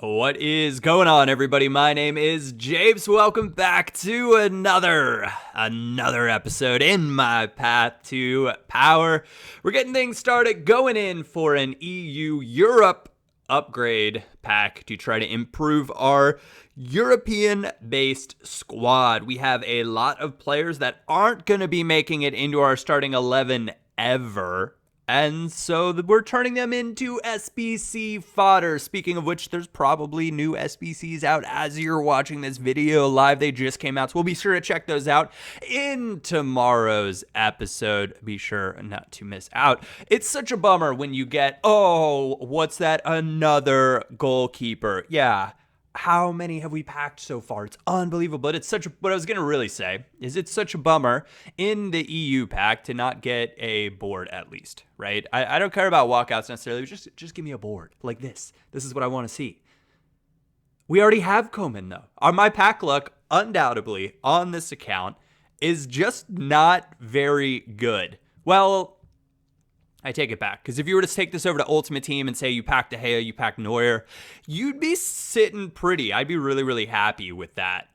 What is going on, everybody? My name is Japes. Welcome back to another episode in my path to power. We're getting things started, going in for an EU Europe upgrade pack to try to improve our European-based squad. We have a lot of players that aren't going to be making it into our starting 11 ever. And so we're turning them into SBC fodder. Speaking of which, there's probably new SBCs out as you're watching this video live. They just came out, so we'll be sure to check those out in tomorrow's episode. Be sure not to miss out. It's such a bummer when you get, oh, what's that? Another goalkeeper. Yeah. How many have we packed so far? It's unbelievable. But it's such a, what I was going to really say is it's such a bummer in the EU pack to not get a board at least, right? I don't care about walkouts necessarily. Just give me a board like this. This is what I want to see. We already have Koeman though. My pack luck undoubtedly on this account is just not very good. Well, I take it back, because if you were to take this over to Ultimate Team and say you packed De Gea, you packed Neuer, you'd be sitting pretty. I'd be really, really happy with that.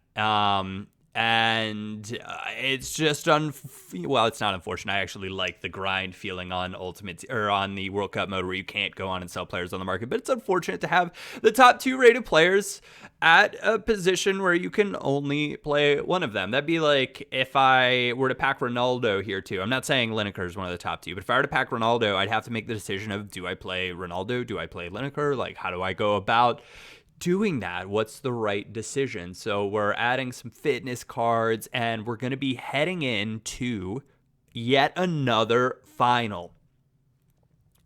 It's just well, it's not unfortunate. I actually like the grind feeling on Ultimate or on the World Cup mode where you can't go on and sell players on the market. But it's unfortunate to have the top 2 rated players at a position where you can only play one of them. That'd be like if I were to pack Ronaldo here too. I'm not saying Lineker is one of the top 2, but if I were to pack Ronaldo, I'd have to make the decision of, do I play Ronaldo? Do I play Lineker? Like, how do I go about doing that? What's the right decision? So we're adding some fitness cards, and we're going to be heading into yet another final.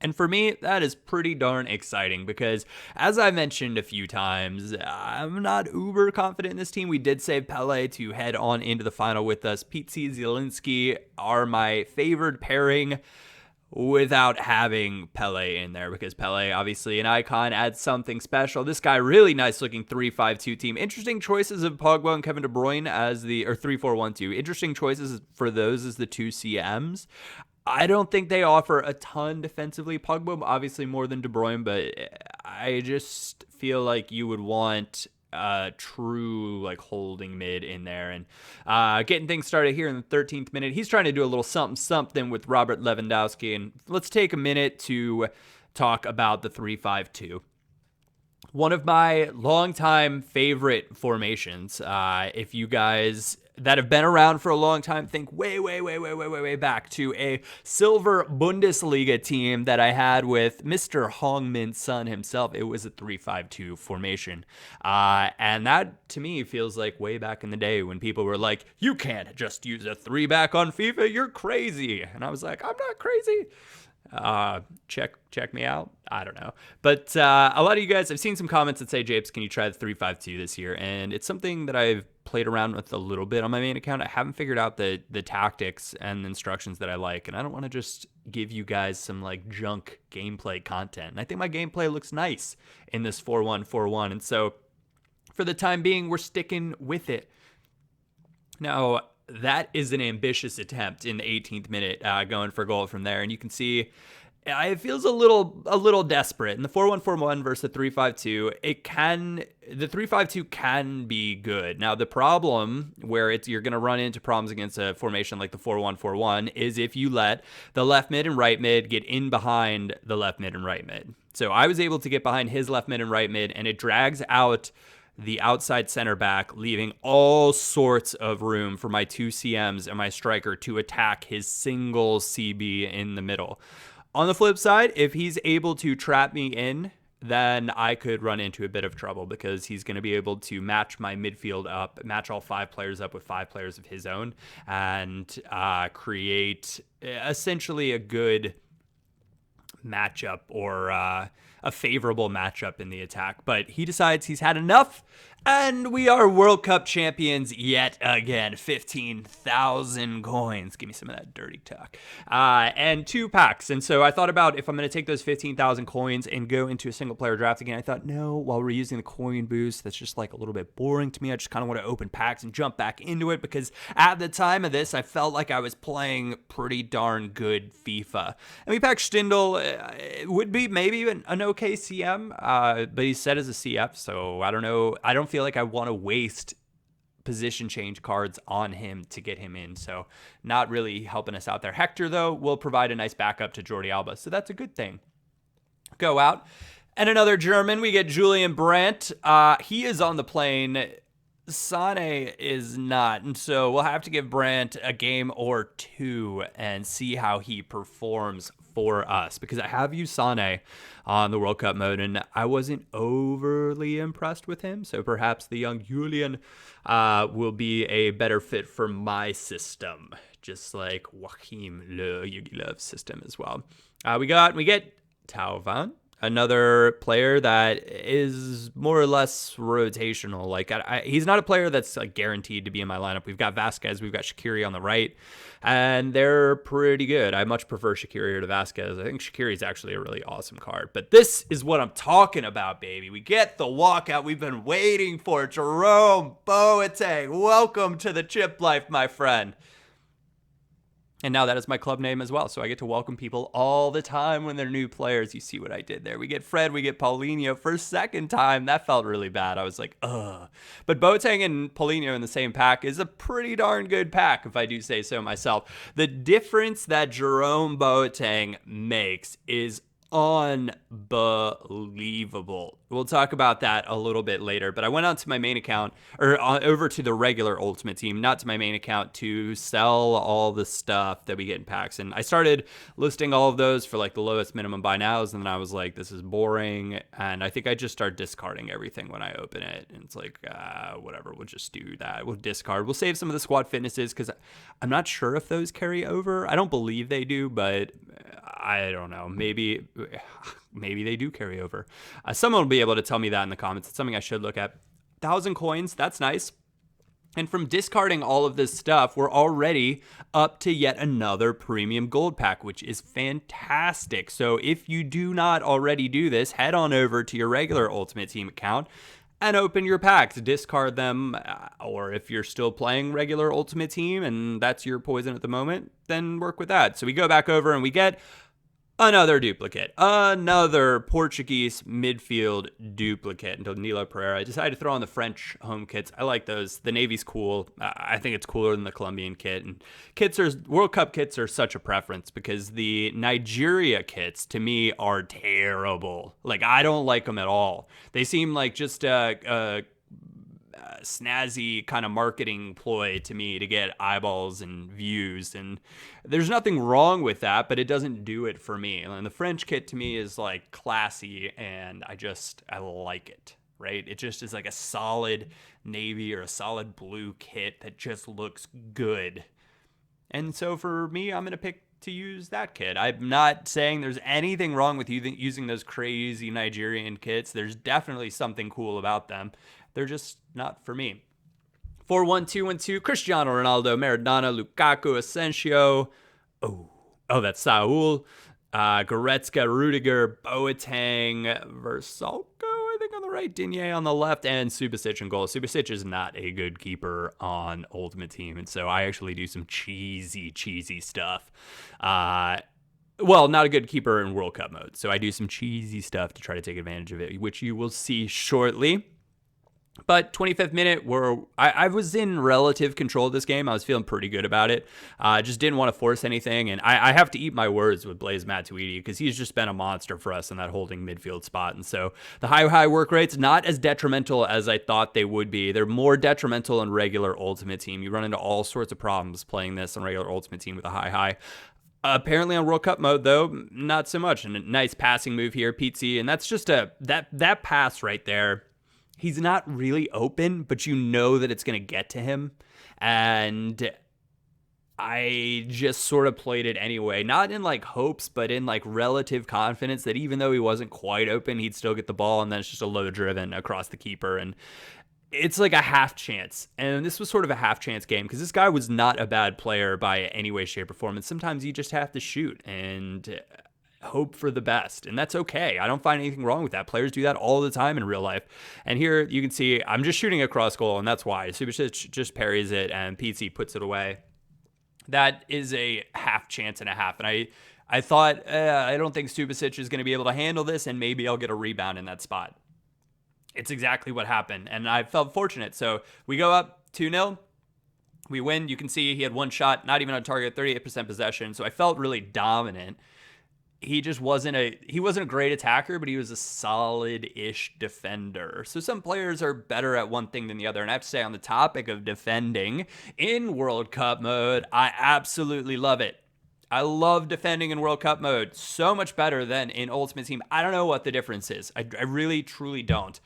And for me, that is pretty darn exciting because, as I mentioned a few times, I'm not uber confident in this team. We did save Pele to head on into the final with us. Pizzi, Zielinski are my favored pairing without having Pele in there, because Pele, obviously an icon, adds something special. This guy, really nice looking 3-5-2 team. Interesting choices of Pogba and Kevin De Bruyne as the, or 3-4-1-2. Interesting choices for those as the 2 CMs. I don't think they offer a ton defensively. Pogba, obviously more than De Bruyne, but I just feel like you would want true like holding mid in there. And getting things started here in the 13th minute. He's trying to do a little something with Robert Lewandowski. And let's take a minute to talk about the 3-5-2. One of my longtime favorite formations. If you guys that have been around for a long time think way back to a silver Bundesliga team that I had with Mr. Hongmin's son himself. It was a 3-5-2 formation. And that, to me, feels like way back in the day when people were like, you can't just use a 3-back on FIFA, you're crazy. And I was like, I'm not crazy. Check me out. I don't know. But a lot of you guys, I've seen some comments that say, Japes, can you try the 3-5-2 this year? And it's something that I've played around with a little bit on my main account. I haven't figured out the tactics and the instructions that I like, and I don't want to just give you guys some like junk gameplay content. And I think my gameplay looks nice in this 4-1-4-1. And so for the time being, we're sticking with it. Now, that is an ambitious attempt in the 18th minute, going for goal from there. And you can see it feels a little desperate. In the 4-1-4-1 versus the 3-5-2, the 3-5-2 can be good. Now, the problem where you're going to run into problems against a formation like the 4-1-4-1 is if you let the left mid and right mid get in behind the left mid and right mid. So I was able to get behind his left mid and right mid, and it drags out the outside center back, leaving all sorts of room for my 2 CMs and my striker to attack his single CB in the middle. On the flip side, if he's able to trap me in, then I could run into a bit of trouble, because he's going to be able to match my midfield up, match all 5 players up with 5 players of his own, and create essentially a good matchup, or a favorable matchup in the attack. But he decides he's had enough, and we are World Cup champions yet again. 15,000 coins. Give me some of that dirty talk. And 2 packs. And so I thought about, if I'm going to take those 15,000 coins and go into a single player draft again, I thought, no, while we're using the coin boost, that's just like a little bit boring to me. I just kind of want to open packs and jump back into it, because at the time of this, I felt like I was playing pretty darn good FIFA. And we packed Stindl. It would be maybe an okay CM, but he's set as a CF, so I don't know. I don't feel like I want to waste position change cards on him to get him in, so not really helping us out there. Hector, though, will provide a nice backup to Jordi Alba, so that's a good thing. Go out. And another German, we get Julian Brandt. He is on the plane. Sane is not, and so we'll have to give Brandt a game or two and see how he performs for us, because I have used Sane on the World Cup mode and I wasn't overly impressed with him, so perhaps the young Julian will be a better fit for my system, just like Joachim Le Yugilov's system as well. We get Tauvan, another player that is more or less rotational. Like he's not a player that's like guaranteed to be in my lineup. We've got Vasquez, we've got Shaqiri on the right, and they're pretty good. I much prefer Shaqiri to Vasquez. I think Shaqiri is actually a really awesome card. But this is what I'm talking about, baby. We get the walkout we've been waiting for. Jerome Boateng, welcome to the chip life, my friend. And now that is my club name as well, so I get to welcome people all the time when they're new players. You see what I did there. We get Fred, we get Paulinho for a second time. That felt really bad. I was like, ugh. But Boateng and Paulinho in the same pack is a pretty darn good pack, if I do say so myself. The difference that Jerome Boateng makes is unbelievable. We'll talk about that a little bit later, but I went on to my main account, or over to the regular Ultimate Team, not to my main account, to sell all the stuff that we get in packs. And I started listing all of those for like the lowest minimum buy nows, and then I was like, this is boring, and I think I just start discarding everything when I open it. And it's like, whatever, we'll just do that. We'll discard. We'll save some of the squad fitnesses, because I'm not sure if those carry over. I don't believe they do, but I don't know. Maybe they do carry over. Someone will be able to tell me that in the comments. It's something I should look at. 1,000 coins, that's nice. And from discarding all of this stuff, we're already up to yet another premium gold pack, which is fantastic. So if you do not already do this, head on over to your regular Ultimate Team account and open your packs, discard them, or if you're still playing regular Ultimate Team and that's your poison at the moment, then work with that. So we go back over and we get another duplicate, another Portuguese midfield duplicate until Danilo Pereira. I decided to throw on the French home kits. I like those. The Navy's cool. I think it's cooler than the Colombian kit. And World Cup kits are such a preference, because the Nigeria kits to me are terrible. Like, I don't like them at all. They seem like just a snazzy kind of marketing ploy to me to get eyeballs and views, and there's nothing wrong with that, but it doesn't do it for me. And the French kit to me is like classy, and I like it, right? It just is like a solid navy or a solid blue kit that just looks good. And so for me, I'm going to pick to use that kit. I'm not saying there's anything wrong with using those crazy Nigerian kits. There's definitely something cool about them. They're just not for me. 4-1-2-1-2, Cristiano Ronaldo, Maradona, Lukaku, Asensio. Oh, that's Saul. Goretzka, Rudiger, Boateng, Versalco, I think on the right, Digne on the left, and Subasic in goal. Subasic is not a good keeper on Ultimate Team, and so I actually do some cheesy stuff. Well, not a good keeper in World Cup mode, so I do some cheesy stuff to try to take advantage of it, which you will see shortly. But 25th minute, I was in relative control of this game. I was feeling pretty good about it. I just didn't want to force anything. And I have to eat my words with Blaise Matuidi, because he's just been a monster for us in that holding midfield spot. And so the high work rates, not as detrimental as I thought they would be. They're more detrimental in regular Ultimate Team. You run into all sorts of problems playing this on regular Ultimate Team with a high. Apparently on World Cup mode, though, not so much. And a nice passing move here, Pizzi. And that's just that pass right there. He's not really open, but you know that it's going to get to him. And I just sort of played it anyway. Not in like hopes, but in like relative confidence that even though he wasn't quite open, he'd still get the ball. And then it's just a low driven across the keeper. And it's like a half chance. And this was sort of a half chance game, because this guy was not a bad player by any way, shape, or form. And sometimes you just have to shoot and hope for the best, and that's okay. I don't find anything wrong with that. Players do that all the time in real life. And here you can see I'm just shooting across goal, and that's why. Subasic just parries it, and Pizzi puts it away. That is a half chance and a half, and I thought, I don't think Subasic is going to be able to handle this, and maybe I'll get a rebound in that spot. It's exactly what happened, and I felt fortunate. So we go up 2-0. We win. You can see he had one shot, not even on target, 38% possession. So I felt really dominant. He just wasn't a great attacker, but he was a solid-ish defender. So some players are better at one thing than the other. And I have to say, on the topic of defending in World Cup mode, I absolutely love it. I love defending in World Cup mode so much better than in Ultimate Team. I don't know what the difference is. I really, truly don't.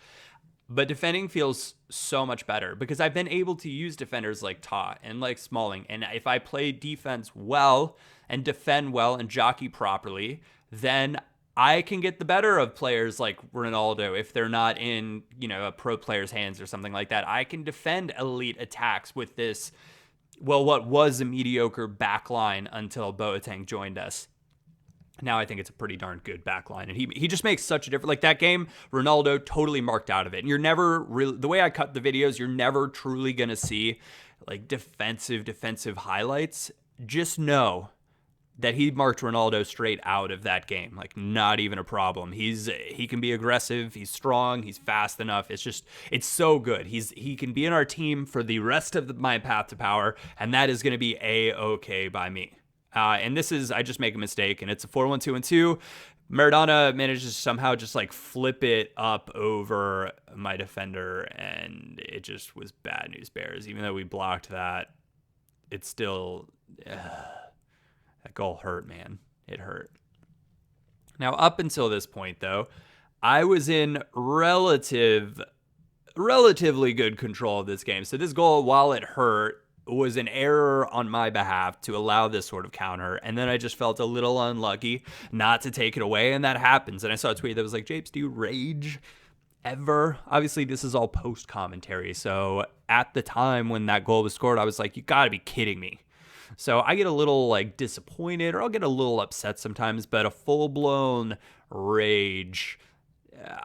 But defending feels so much better because I've been able to use defenders like Ta and like Smalling. And if I play defense well and defend well and jockey properly, then I can get the better of players like Ronaldo if they're not in, a pro player's hands or something like that. I can defend elite attacks with this, well, what was a mediocre backline until Boateng joined us. Now I think it's a pretty darn good backline. And he just makes such a difference. Like that game, Ronaldo totally marked out of it. And you're never really, the way I cut the videos, you're never truly going to see like defensive highlights. Just know that he marked Ronaldo straight out of that game. Like not even a problem. He can be aggressive. He's strong. He's fast enough. It's so good. He can be in our team for the rest of my path to power. And that is going to be A-okay by me. And this is, I just make a mistake, and it's a 4-1-2-1-2. Maradona manages to somehow just like flip it up over my defender, and it just was bad news bears. Even though we blocked that, it's still, that goal hurt, man. It hurt. Now, up until this point, though, I was in relatively good control of this game. So this goal, while it hurt, was an error on my behalf to allow this sort of counter. And then I just felt a little unlucky not to take it away. And that happens. And I saw a tweet that was like, Japes, do you rage ever? Obviously, this is all post commentary. So at the time when that goal was scored, I was like, you gotta be kidding me. So I get a little like disappointed, or I'll get a little upset sometimes, but a full blown rage,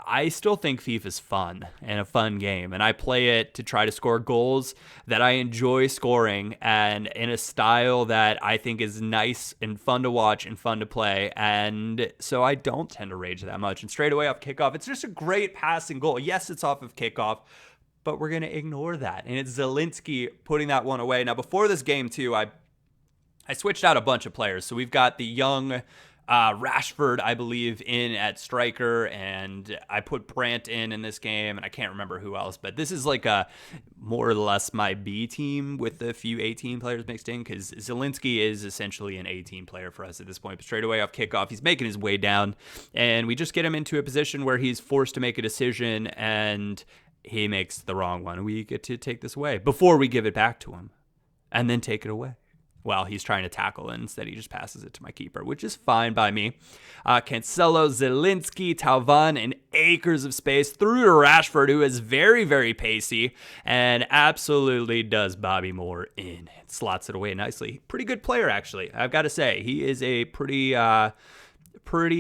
I still think FIFA is fun and a fun game, and I play it to try to score goals that I enjoy scoring and in a style that I think is nice and fun to watch and fun to play, and so I don't tend to rage that much. And straight away off kickoff, it's just a great passing goal. Yes, it's off of kickoff, but we're going to ignore that, and it's Zielinski putting that one away. Now, before this game, too, I switched out a bunch of players, so we've got the young Rashford, I believe, in at striker, and I put Brandt in this game, and I can't remember who else, but this is like a more or less my B team with a few 18 players mixed in, because Zielinski is essentially an 18 player for us at this point. But straight away off kickoff, he's making his way down, and we just get him into a position where he's forced to make a decision, and he makes the wrong one. We get to take this away before we give it back to him, and then take it away. Well, he's trying to tackle, and instead he just passes it to my keeper, which is fine by me. Cancelo, Zielinski, Talvan, and acres of space through to Rashford, who is very, very pacey and absolutely does Bobby Moore in. It slots it away nicely. Pretty good player, actually. I've got to say, he is a pretty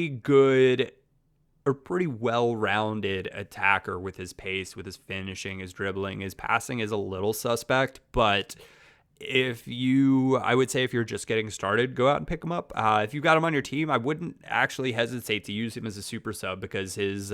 good or pretty well-rounded attacker with his pace, with his finishing, his dribbling. His passing is a little suspect, but I would say if you're just getting started, go out and pick him up. If you've got him on your team, I wouldn't actually hesitate to use him as a super sub, because his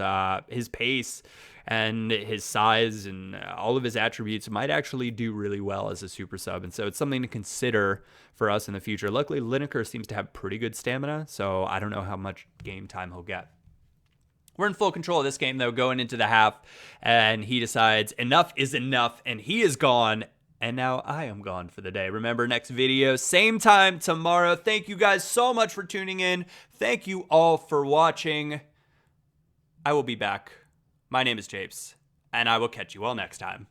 pace and his size and all of his attributes might actually do really well as a super sub. And so it's something to consider for us in the future. Luckily, Lineker seems to have pretty good stamina, so I don't know how much game time he'll get. We're in full control of this game, though, going into the half, and he decides enough is enough, and he is gone. And now I am gone for the day. Remember, next video, same time tomorrow. Thank you guys so much for tuning in. Thank you all for watching. I will be back. My name is Japes, and I will catch you all next time.